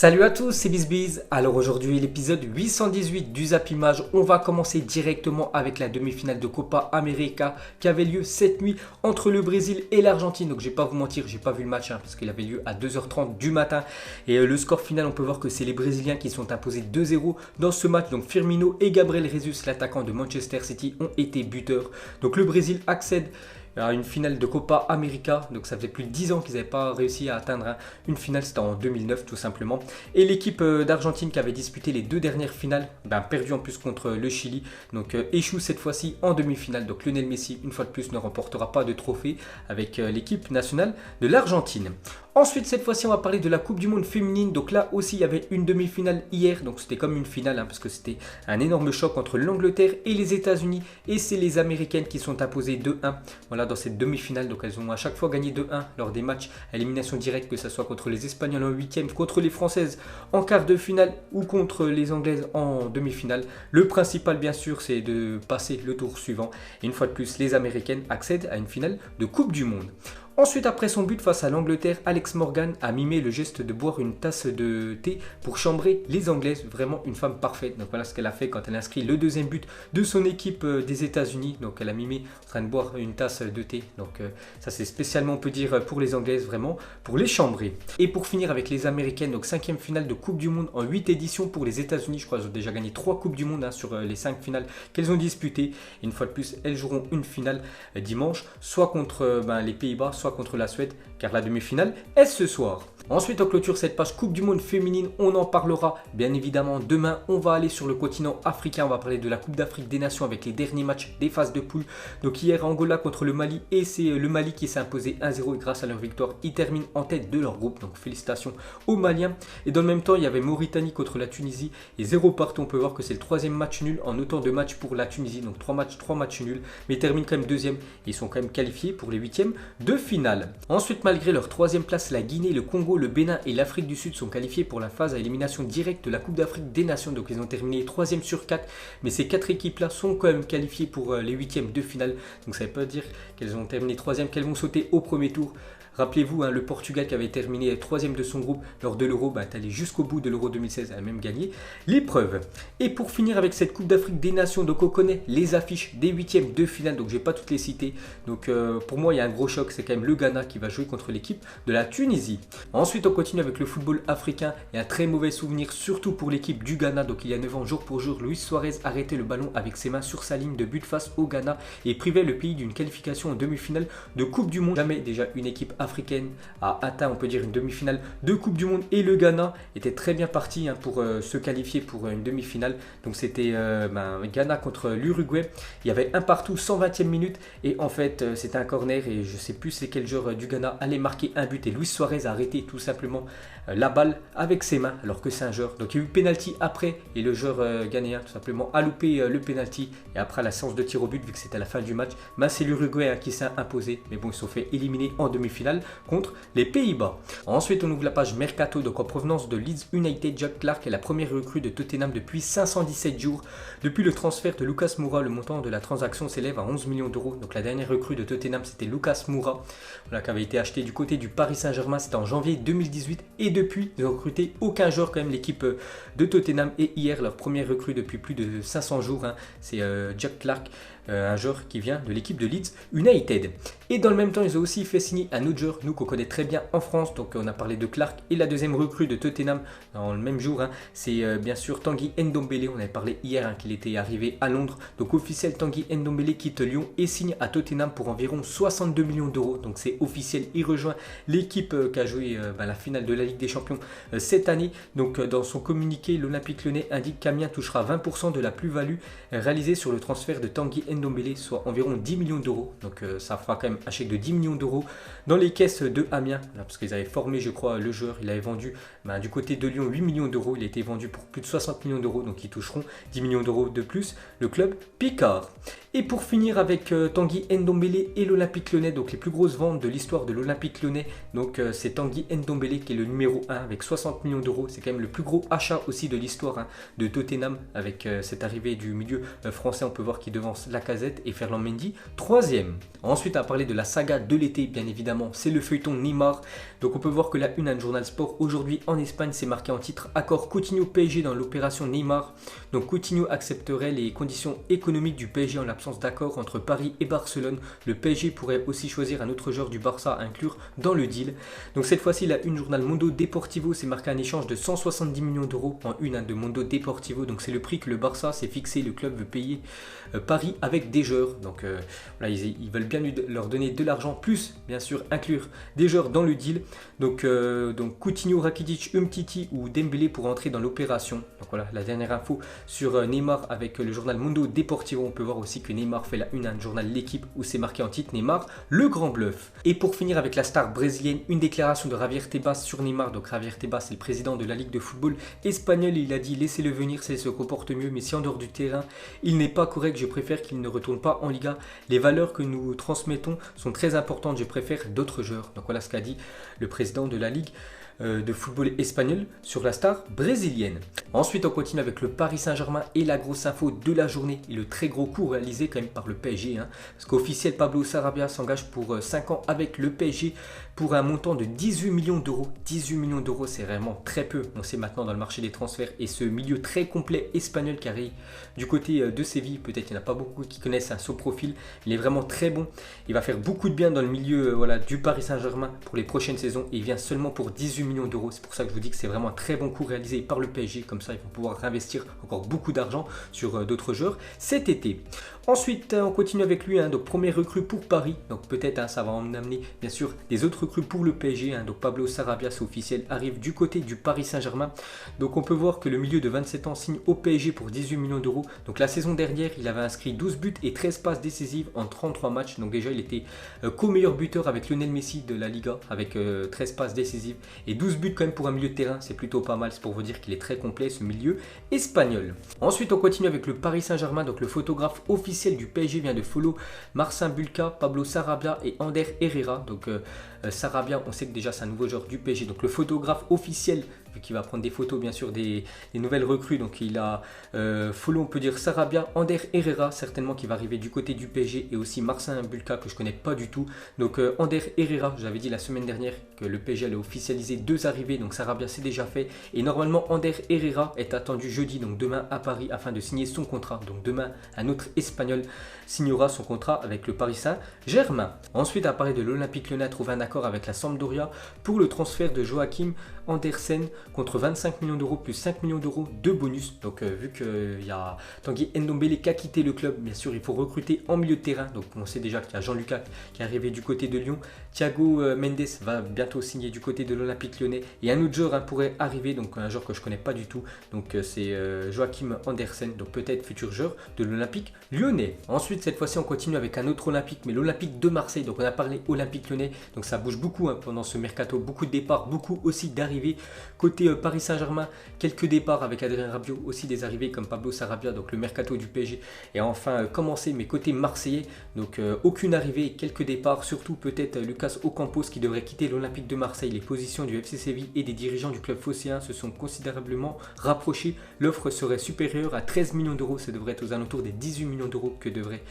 Salut à tous, c'est BizBiz. Alors aujourd'hui, l'épisode 818 du Zap Image. On va commencer directement avec la demi-finale de Copa América qui avait lieu cette nuit entre le Brésil et l'Argentine. Donc je vais pas vous mentir, j'ai pas vu le match parce qu'il avait lieu à 2h30 du matin. Et le score final, on peut voir que c'est les Brésiliens qui sont imposés 2-0 dans ce match. Donc Firmino et Gabriel Jesus, l'attaquant de Manchester City, ont été buteurs. Donc le Brésil accède à une finale de Copa América, donc ça faisait plus de 10 ans qu'ils n'avaient pas réussi à atteindre une finale, c'était en 2009 tout simplement. Et l'équipe d'Argentine qui avait disputé les deux dernières finales, perdu en plus contre le Chili, donc échoue cette fois-ci en demi-finale. Donc Lionel Messi, une fois de plus, ne remportera pas de trophée avec l'équipe nationale de l'Argentine. Ensuite, cette fois-ci, on va parler de la Coupe du Monde féminine. Donc là aussi, il y avait une demi-finale hier. Donc c'était comme une finale parce que c'était un énorme choc entre l'Angleterre et les États-Unis. Et c'est les Américaines qui sont imposées 2-1. Voilà, dans cette demi-finale. Donc elles ont à chaque fois gagné 2-1 lors des matchs à élimination directe, que ce soit contre les Espagnols en huitième, contre les Françaises en quart de finale ou contre les Anglaises en demi-finale. Le principal, bien sûr, c'est de passer le tour suivant. Et une fois de plus, les Américaines accèdent à une finale de Coupe du Monde. Ensuite, après son but face à l'Angleterre, Alex Morgan a mimé le geste de boire une tasse de thé pour chambrer les Anglaises. Vraiment une femme parfaite. Donc voilà ce qu'elle a fait quand elle a inscrit le deuxième but de son équipe des États-Unis. Donc elle a mimé en train de boire une tasse de thé. Donc ça c'est spécialement, on peut dire, pour les Anglaises, vraiment pour les chambrer. Et pour finir avec les Américaines, donc 5e finale de Coupe du Monde en 8 éditions pour les États-Unis. Je crois qu'elles ont déjà gagné 3 Coupes du Monde sur les 5 finales qu'elles ont disputées. Et une fois de plus, elles joueront une finale dimanche, soit contre les Pays-Bas, soit contre la Suède, car la demi-finale est ce soir. Ensuite, on clôture cette page Coupe du Monde féminine. On en parlera bien évidemment demain. On va aller sur le continent africain. On va parler de la Coupe d'Afrique des Nations avec les derniers matchs des phases de poule. Donc hier, Angola contre le Mali. Et c'est le Mali qui s'est imposé 1-0. Et grâce à leur victoire, ils terminent en tête de leur groupe. Donc félicitations aux Maliens. Et dans le même temps, il y avait Mauritanie contre la Tunisie. Et 0 partout. On peut voir que c'est le 3e match nul en autant de matchs pour la Tunisie. Donc 3 matchs nuls. Mais ils terminent quand même 2e. Et ils sont quand même qualifiés pour les 8e de finale. Ensuite, malgré leur 3e place, la Guinée, le Congo, le Bénin et l'Afrique du Sud sont qualifiés pour la phase à élimination directe de la Coupe d'Afrique des Nations. Donc ils ont terminé 3e sur 4. Mais ces 4 équipes-là sont quand même qualifiées pour les 8e de finale. Donc ça ne veut pas dire qu'elles ont terminé 3e, qu'elles vont sauter au premier tour. Rappelez-vous, le Portugal qui avait terminé 3e de son groupe lors de l'Euro, est allé jusqu'au bout de l'Euro 2016, a même gagné l'épreuve. Et pour finir avec cette Coupe d'Afrique des Nations, donc on connaît les affiches des 8e de finale, donc je ne vais pas toutes les citer. Donc pour moi, il y a un gros choc, c'est quand même le Ghana qui va jouer contre l'équipe de la Tunisie. Ensuite, on continue avec le football africain et un très mauvais souvenir, surtout pour l'équipe du Ghana. Donc il y a 9 ans, jour pour jour, Luis Suarez arrêtait le ballon avec ses mains sur sa ligne de but face au Ghana et privait le pays d'une qualification en demi-finale de Coupe du Monde. Jamais déjà une équipe africaine a atteint, on peut dire, une demi-finale de Coupe du Monde, et le Ghana était très bien parti pour se qualifier pour une demi-finale. Donc c'était Ghana contre l'Uruguay. Il y avait un partout, 120e minute, et en fait c'était un corner et je ne sais plus c'est quel joueur du Ghana allait marquer un but et Luis Suarez a arrêté tout simplement la balle avec ses mains alors que c'est un joueur. Donc il y a eu penalty après et le joueur ghanéen tout simplement a loupé le penalty, et après la séance de tir au but, vu que c'était à la fin du match, c'est l'Uruguay qui s'est imposé, mais bon, ils se sont fait éliminer en demi-finale contre les Pays-Bas. Ensuite, on ouvre la page Mercato, donc en provenance de Leeds United. Jack Clarke est la première recrue de Tottenham depuis 517 jours. Depuis le transfert de Lucas Moura, le montant de la transaction s'élève à 11 millions d'euros. Donc la dernière recrue de Tottenham, c'était Lucas Moura, qui avait été acheté du côté du Paris Saint-Germain. C'était en janvier 2018, et depuis, ils n'ont recruté aucun joueur quand même, l'équipe de Tottenham. Et hier, leur première recrue depuis plus de 500 jours, c'est Jack Clarke, un joueur qui vient de l'équipe de Leeds United. Et dans le même temps, ils ont aussi fait signer un autre joueur, nous qu'on connaît très bien en France. Donc on a parlé de Clarke, et la deuxième recrue de Tottenham dans le même jour, c'est bien sûr Tanguy Ndombele. On avait parlé hier qu'il était arrivé à Londres. Donc officiel, Tanguy Ndombele quitte Lyon et signe à Tottenham pour environ 62 millions d'euros. Donc c'est officiel, il rejoint l'équipe qui a joué la finale de la Ligue des Champions cette année. Donc dans son communiqué, l'Olympique Lyonnais indique qu'Amiens touchera 20% de la plus-value réalisée sur le transfert de Tanguy Ndombele, soit environ 10 millions d'euros. Donc ça fera quand même un chèque de 10 millions d'euros dans les caisses de Amiens, parce qu'ils avaient formé, je crois, le joueur. Il avait vendu du côté de Lyon 8 millions d'euros. Il a été vendu pour plus de 60 millions d'euros, donc ils toucheront 10 millions d'euros de plus, le club Picard. Et pour finir avec Tanguy Ndombele et l'Olympique Lyonnais, donc les plus grosses ventes de l'histoire de l'Olympique Lyonnais. Donc c'est Tanguy Ndombele qui est le numéro 1 avec 60 millions d'euros. C'est quand même le plus gros achat aussi de l'histoire de Tottenham, avec cette arrivée du milieu français. On peut voir qu'il devance Lacazette et Ferland Mendy 3e. Ensuite, à parler de la saga de l'été, bien évidemment, c'est le feuilleton Neymar. Donc on peut voir que la une a Journal Sport aujourd'hui en Espagne, c'est marqué en titre accord Coutinho PSG dans l'opération Neymar. Donc Coutinho accepterait les conditions économiques du PSG en l'absence d'accord entre Paris et Barcelone. Le PSG pourrait aussi choisir un autre joueur du Barça à inclure dans le deal. Donc cette fois-ci, la une Journal Mundo Deportivo, c'est marqué un échange de 170 millions d'euros en une de Mundo Deportivo. Donc c'est le prix que le Barça s'est fixé, le club veut payer Paris avec des joueurs. Donc voilà, ils veulent bien leur donner de l'argent, plus bien sûr inclure des joueurs dans le deal. Donc Coutinho, Rakitic, Umtiti ou Dembélé pour entrer dans l'opération. Donc voilà la dernière info sur Neymar avec le journal Mundo Deportivo. On peut voir aussi que Neymar fait la une à un journal L'équipe où c'est marqué en titre Neymar, le grand bluff. Et pour finir avec la star brésilienne, une déclaration de Javier Tebas sur Neymar. Donc Javier Tebas, c'est le président de la Ligue de football espagnole. Il a dit laissez-le venir, s'il se comporte mieux, mais si en dehors du terrain il n'est pas correct, je préfère qu'il ne retourne pas en Liga. Les valeurs que nous transmettons sont très importantes, je préfère d'autres joueurs. Donc voilà ce qu'a dit le président de la Ligue de football espagnol sur la star brésilienne. Ensuite, on continue avec le Paris Saint-Germain et la grosse info de la journée et le très gros coup réalisé quand même par le PSG. Parce qu'officiel Pablo Sarabia s'engage pour 5 ans avec le PSG pour un montant de 18 millions d'euros. 18 millions d'euros, c'est vraiment très peu. On sait maintenant dans le marché des transferts et ce milieu très complet espagnol qui arrive du côté de Séville. Peut-être qu'il n'y en a pas beaucoup qui connaissent son profil. Il est vraiment très bon. Il va faire beaucoup de bien dans le milieu du Paris Saint-Germain pour les prochaines saisons et il vient seulement pour 18 millions d'euros. C'est pour ça que je vous dis que c'est vraiment un très bon coup réalisé par le PSG. Comme ça, ils vont pouvoir réinvestir encore beaucoup d'argent sur d'autres joueurs cet été. Ensuite, on continue avec lui. Donc, premier recrue pour Paris. Donc, peut-être ça va en amener, bien sûr, des autres recrues pour le PSG. Donc, Pablo Sarabia, c'est officiel, arrive du côté du Paris Saint-Germain. Donc, on peut voir que le milieu de 27 ans signe au PSG pour 18 millions d'euros. Donc, la saison dernière, il avait inscrit 12 buts et 13 passes décisives en 33 matchs. Donc, déjà, il était co-meilleur buteur avec Lionel Messi de la Liga, avec 13 passes décisives et 12 buts quand même pour un milieu de terrain. C'est plutôt pas mal. C'est pour vous dire qu'il est très complet, ce milieu espagnol. Ensuite, on continue avec le Paris Saint-Germain. Donc, le photographe officiel du PSG vient de follow Marcin Bulka, Pablo Sarabia et Ander Herrera. Donc Sarabia, on sait que déjà c'est un nouveau joueur du PSG. Donc le photographe officiel, vu qu'il va prendre des photos bien sûr des nouvelles recrues. Donc il a follow, on peut dire Sarabia, Ander Herrera certainement qui va arriver du côté du PSG et aussi Marcin Bulka que je connais pas du tout. Donc Ander Herrera, j'avais dit la semaine dernière que le PSG allait officialiser 2 arrivées. Donc Sarabia c'est déjà fait et normalement Ander Herrera est attendu jeudi, donc demain à Paris afin de signer son contrat. Donc demain un autre Espagnol signera son contrat avec le Paris Saint-Germain. Ensuite, à parler de l'Olympique Lyonnais, a trouvé un accord avec la Sampdoria pour le transfert de Joachim Andersen contre 25 millions d'euros plus 5 millions d'euros de bonus. Donc vu qu'il y a Tanguy Ndombele qui a quitté le club, bien sûr il faut recruter en milieu de terrain. Donc on sait déjà qu'il y a Jean-Lucas qui est arrivé du côté de Lyon. Thiago Mendes va bientôt signer du côté de l'Olympique Lyonnais. Et un autre joueur pourrait arriver, donc un joueur que je ne connais pas du tout. Donc c'est Joachim Andersen, donc peut-être futur joueur de l'Olympique Lyonnais. Ensuite, cette fois-ci, on continue avec un autre Olympique, mais l'Olympique de Marseille. Donc on a parlé Olympique Lyonnais, donc ça bouge beaucoup pendant ce mercato. Beaucoup de départs, beaucoup aussi d'arrivées. Côté Paris Saint-Germain, quelques départs avec Adrien Rabiot, aussi des arrivées comme Pablo Sarabia, donc le mercato du PSG est enfin commencé. Mais côté marseillais, donc aucune arrivée, quelques départs, surtout peut-être Lucas Ocampos qui devrait quitter l'Olympique de Marseille. Les positions du FC Séville et des dirigeants du club phocéen se sont considérablement rapprochées. L'offre serait supérieure à 13 millions d'euros, ça devrait être aux alentours des 18 millions d'euros que devrait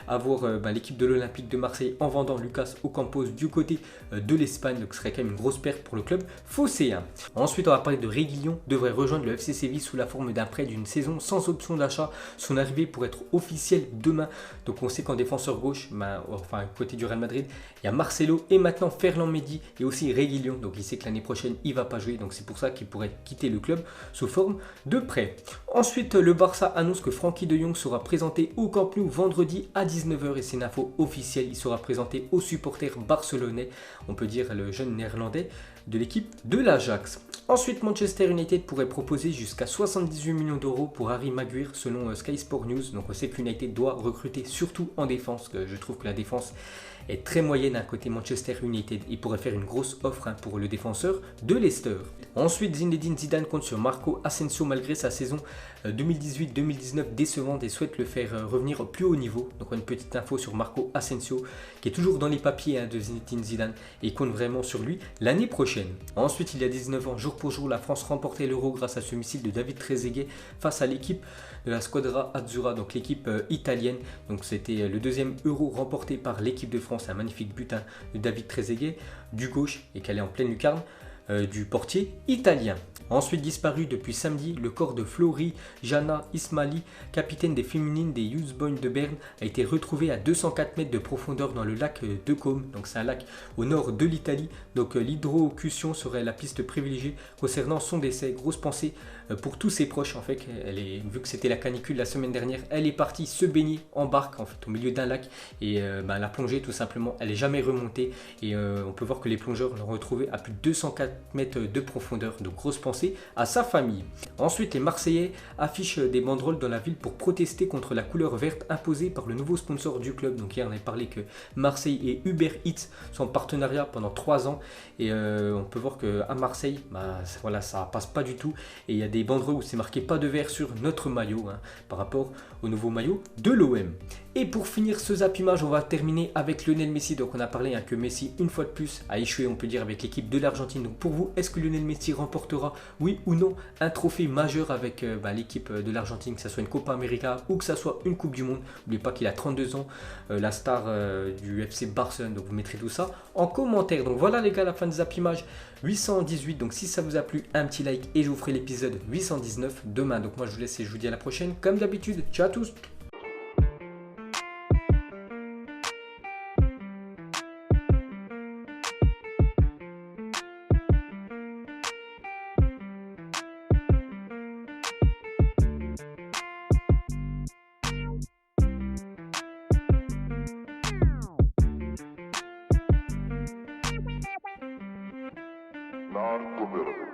avoir l'équipe de l'Olympique de Marseille en vendant Lucas Ocampos du côté de l'Espagne. Donc ce serait quand même une grosse perte pour le club phocéen. Ensuite, on va parler de Reguilón, devrait rejoindre le FC Séville sous la forme d'un prêt d'une saison sans option d'achat. Son arrivée pourrait être officielle demain. Donc on sait qu'en défenseur gauche, côté du Real Madrid, il y a Marcelo et maintenant Ferland Mendy et aussi Reguilón. Donc il sait que l'année prochaine il va pas jouer, donc c'est pour ça qu'il pourrait quitter le club sous forme de prêt. Ensuite, le Barça annonce que Frenkie de Jong sera présenté au Camp Nou vendredi à 19h et c'est une info officielle. Il sera présenté aux supporters barcelonais, on peut dire le jeune néerlandais de l'équipe de l'Ajax. Ensuite, Manchester United pourrait proposer jusqu'à 78 millions d'euros pour Harry Maguire selon Sky Sport News. Donc on sait que United doit recruter surtout en défense, que je trouve que la défense est très moyenne à côté Manchester United. Il pourrait faire une grosse offre pour le défenseur de Leicester. Ensuite, Zinedine Zidane compte sur Marco Asensio malgré sa saison 2018-2019 décevante et souhaite le faire revenir au plus haut niveau. Donc on a une petite info sur Marco Asensio qui est toujours dans les papiers de Zinedine Zidane et compte vraiment sur lui l'année prochaine. prochaine. Ensuite, il y a 19 ans, jour pour jour, la France remportait l'Euro grâce à ce missile de David Trezeguet face à l'équipe de la Squadra Azzurra, donc l'équipe italienne. Donc c'était le deuxième Euro remporté par l'équipe de France, un magnifique but de David Trezeguet du gauche et calé en pleine lucarne du portier italien. Ensuite disparu depuis samedi, le corps de Flori Jana Ismaili, capitaine des féminines des Youth Boys de Berne, a été retrouvé à 204 mètres de profondeur dans le lac de Côme. Donc c'est un lac au nord de l'Italie. Donc l'hydrocution serait la piste privilégiée concernant son décès. Grosse pensée pour tous ses proches. En fait, vu que c'était la canicule la semaine dernière, elle est partie se baigner en barque en fait au milieu d'un lac et elle a plongé tout simplement. Elle n'est jamais remontée et on peut voir que les plongeurs l'ont retrouvée à plus de 204 mètres de profondeur. Donc grosse pensée à sa famille. Ensuite, les Marseillais affichent des banderoles dans la ville pour protester contre la couleur verte imposée par le nouveau sponsor du club. Donc hier, on avait parlé que Marseille et Uber Eats sont en partenariat pendant 3 ans et on peut voir qu'à Marseille, voilà, ça passe pas du tout et il y a des banderoles où c'est marqué pas de vert sur notre maillot par rapport au nouveau maillot de l'OM. Et pour finir ce zappimage, on va terminer avec Lionel Messi. Donc on a parlé que Messi, une fois de plus, a échoué, on peut dire, avec l'équipe de l'Argentine. Donc pour vous, est-ce que Lionel Messi remportera, oui ou non, un trophée majeur avec l'équipe de l'Argentine, que ce soit une Copa América ou que ce soit une Coupe du Monde? N'oubliez pas qu'il a 32 ans, la star du FC Barcelone. Donc vous mettrez tout ça en commentaire. Donc voilà les gars, la fin de zappimage 818. Donc si ça vous a plu, un petit like et je vous ferai l'épisode 819 demain. Donc moi je vous laisse et je vous dis à la prochaine. Comme d'habitude, ciao à tous. Non-formidable.